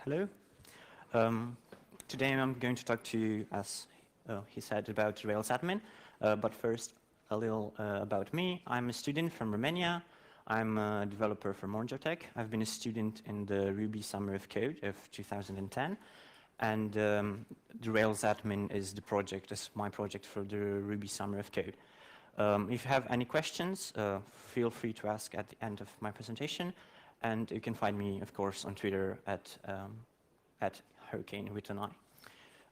Hello. Today I'm going to talk to you, as he said, about railsadmin. But first, a little about me. I'm a student from Romania. I'm a developer for Tech. I've been a student in the Ruby Summer of Code of 2010. And the railsadmin is the project, is my project for the Ruby Summer of Code. If you have any questions, feel free to ask at the end of my presentation. And you can find me, of course, on Twitter at Hurricane with an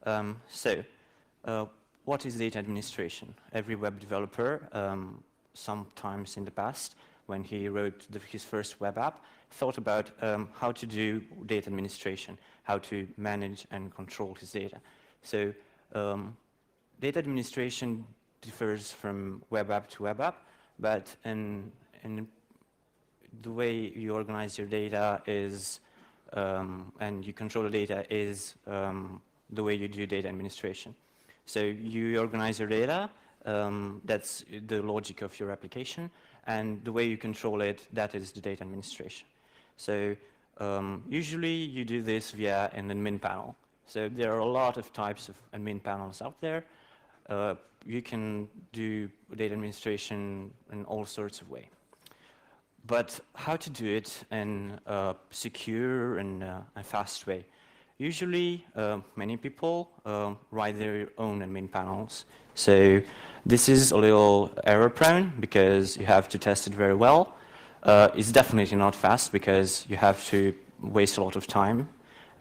I. What is data administration? Every web developer, sometimes in the past, when he wrote his first web app, thought about how to do data administration, how to manage and control his data. So data administration differs from web app to web app, but in the way you organize your data is, and you control the data is the way you do data administration. So you organize your data, that's the logic of your application, and the way you control it, that is the data administration. So usually you do this via an admin panel. So there are a lot of types of admin panels out there. You can do data administration in all sorts of ways. But how to do it in a secure and a fast way? Usually, many people write their own admin panels. So this is a little error-prone because you have to test it very well. It's definitely not fast because you have to waste a lot of time.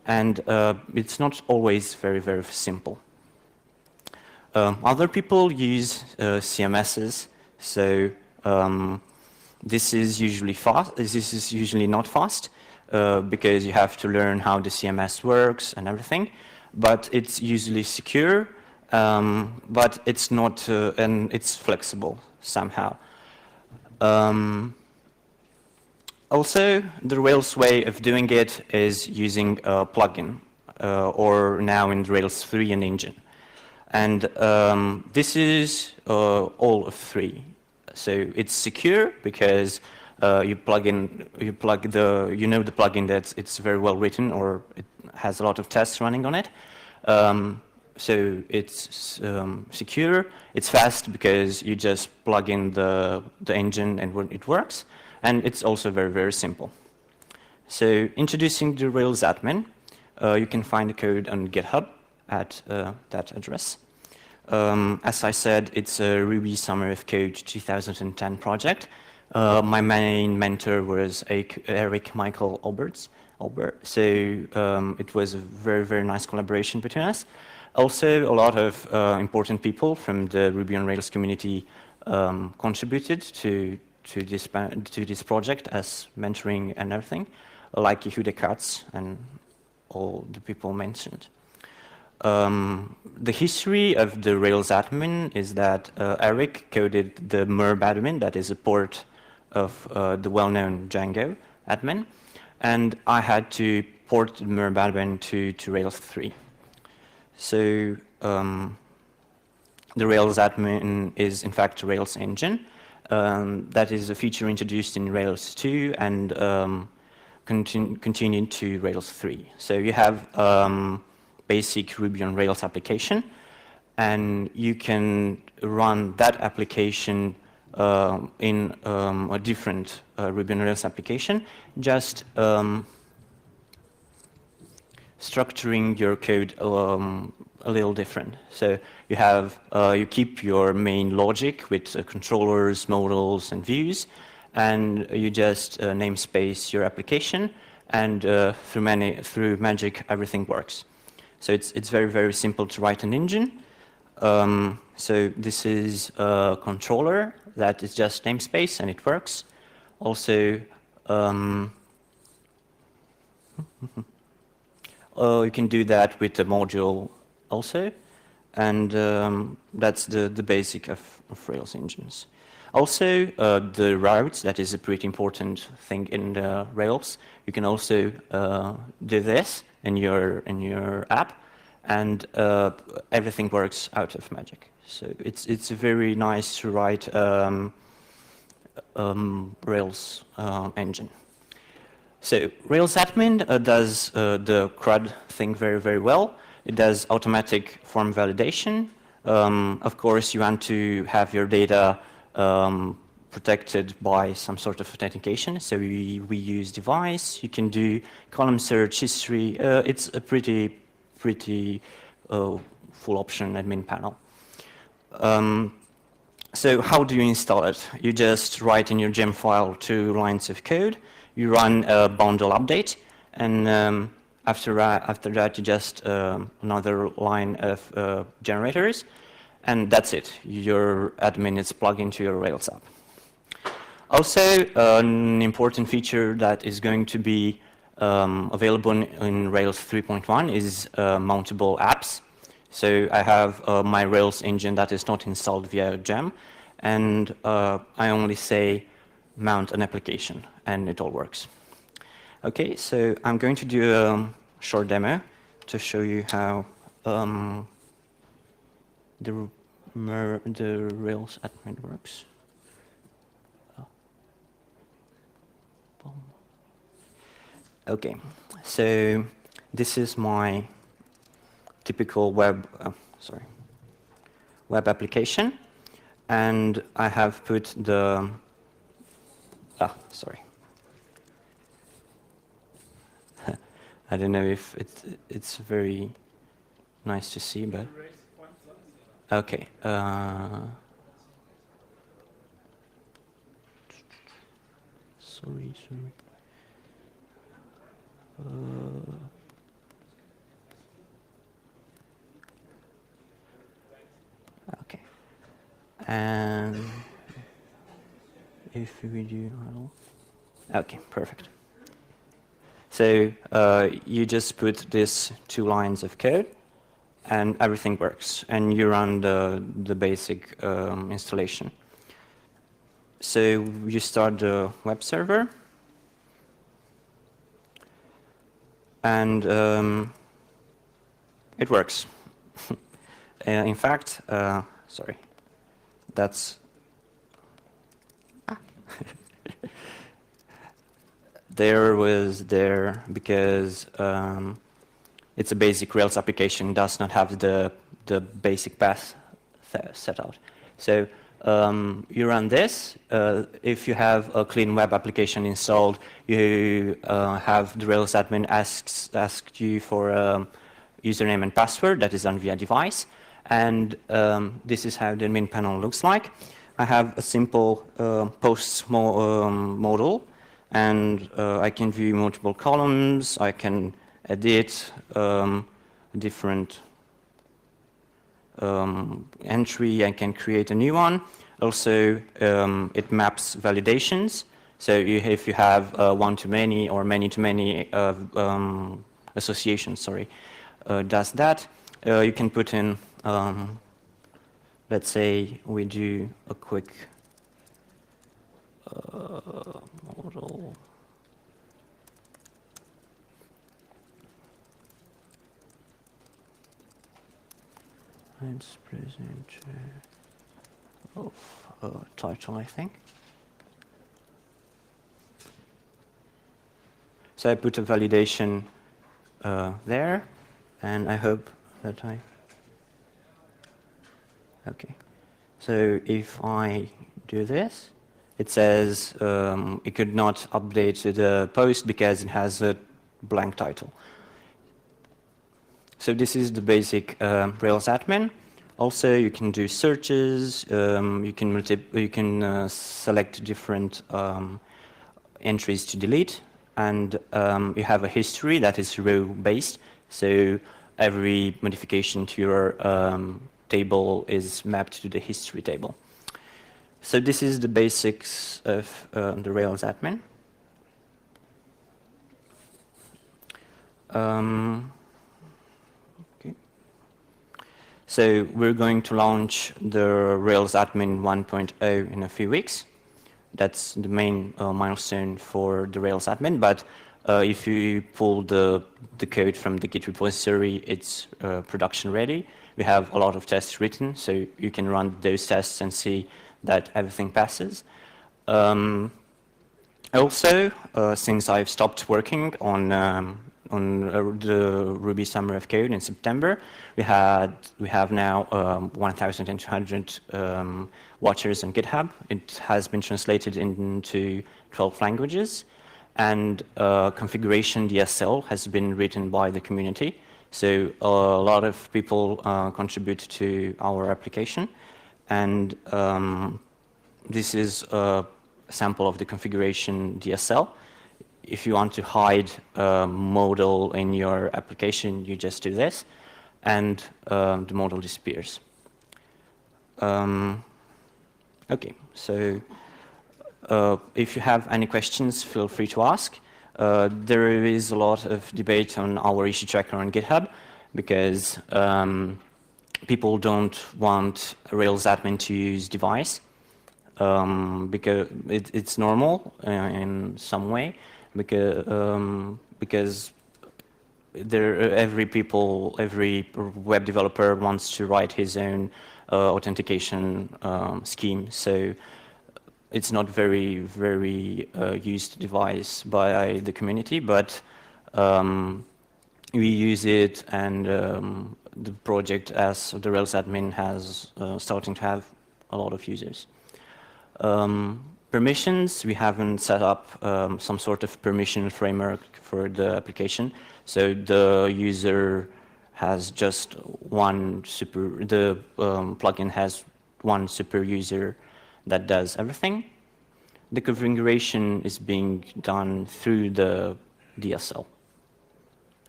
And it's not always very, very simple. Other people use CMSs. So this is usually fast. This is usually not fast because you have to learn how the CMS works and everything. But it's usually secure, but it's not, and it's flexible somehow. Also, the Rails way of doing it is using a plugin, or now in Rails 3 an engine. And this is all of 3. So it's secure because you know the plugin that it's very well written or it has a lot of tests running on it. So it's secure. It's fast because you just plug in the engine and it works. And it's also very, very simple. So introducing the railsadmin, you can find the code on GitHub at that address. As I said, it's a Ruby Summer of Code 2010 project. My main mentor was Eric Michael Albert. So it was a very, very nice collaboration between us. Also, a lot of important people from the Ruby on Rails community contributed to this project as mentoring and everything, like Yehuda Katz and all the people mentioned. The history of the railsadmin is that Eric coded the MERB admin, that is a port of the well-known Django admin, and I had to port the MERB admin to Rails 3. So the railsadmin is in fact a Rails engine. That is a feature introduced in Rails 2 and continued to Rails 3. So you have basic Ruby on Rails application, and you can run that application in a different Ruby on Rails application, just structuring your code a little different. So you have you keep your main logic with controllers, modals, and views, and you just namespace your application, and through magic everything works. So it's very, very simple to write an engine. So this is a controller that is just namespace and it works. Also, you can do that with the module also. And that's the basic of Rails engines. Also, the routes, that is a pretty important thing in the Rails. You can also do this in your app, and everything works out of magic. So it's very nice to write Rails engine. So railsadmin does the CRUD thing very, very well. It does automatic form validation. Of course, you want to have your data protected by some sort of authentication. So we use device. You can do column search, history. It's a pretty full option admin panel. So how do you install it? You just write in your gem file 2 lines of code. You run a bundle update, and after that you just another line of generators, and that's it. Your admin is plugged into your Rails app. Also, an important feature that is going to be available in Rails 3.1 is mountable apps. So I have my Rails engine that is not installed via gem, and I only say mount an application, and it all works. Okay, so I'm going to do a short demo to show you how the Rails admin works. Okay, so this is my typical web application, and I have put the I don't know if it's very nice to see, but okay. Sorry. Okay. And if we do, okay, perfect. So you just put these 2 lines of code, and everything works, and you run the basic installation. So you start the web server, and it works. In fact, sorry, that's there because it's a basic Rails application, does not have the basic path set out. So you run this. If you have a clean web application installed, you have the Rails admin ask you for a username and password that is done via device. And this is how the admin panel looks like. I have a simple posts model, and I can view multiple columns. I can edit different entry. I can create a new one. Also, it maps validations. So if you have one-to-many or many-to-many associations, does that. You can put in, let's say we do a quick model. Let's present title, I think. So I put a validation there, and I hope that okay. So if I do this, it says it could not update the post because it has a blank title. So this is the basic Rails admin. Also, you can do searches. You can select different entries to delete, and you have a history that is row-based. So every modification to your table is mapped to the history table. So this is the basics of the Rails admin. So we're going to launch the Rails admin 1.0 in a few weeks. That's the main milestone for the Rails admin. But if you pull the code from the Git repository, it's production ready. We have a lot of tests written, so you can run those tests and see that everything passes. Also, since I've stopped working on the Ruby Summer of Code in September, we have now 1,200 watchers on GitHub. It has been translated into 12 languages, and configuration DSL has been written by the community. So a lot of people contribute to our application, and this is a sample of the configuration DSL. If you want to hide a modal in your application, you just do this, and the modal disappears. Okay, so if you have any questions, feel free to ask. There is a lot of debate on our issue tracker on GitHub because people don't want railsadmin to use device because it's normal in some way because every web developer wants to write his own authentication scheme. So it's not very used device by the community, but we use it, and the project as the railsadmin has starting to have a lot of users. Permissions, we haven't set up some sort of permission framework for the application, so the user has just one the plugin has one super user that does everything. The configuration is being done through the DSL.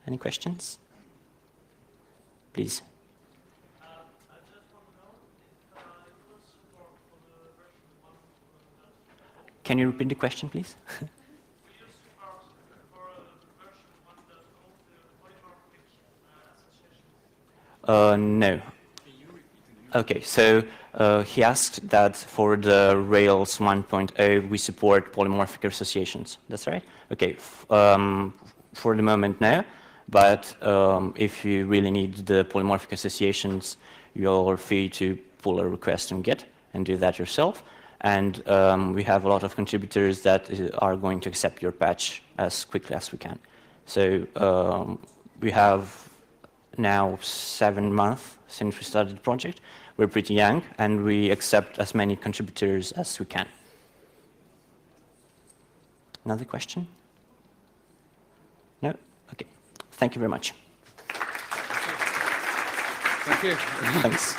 Any questions? Please. Can you repeat the question, please? No. Okay, so he asked that for the Rails 1.0 we support polymorphic associations. That's right? Okay. For the moment, no. But if you really need the polymorphic associations, you're free to pull a request on Git and do that yourself. And we have a lot of contributors that are going to accept your patch as quickly as we can. So we have now 7 months since we started the project. We're pretty young, and we accept as many contributors as we can. Another question? No? Okay. Thank you very much. Thank you. Thanks.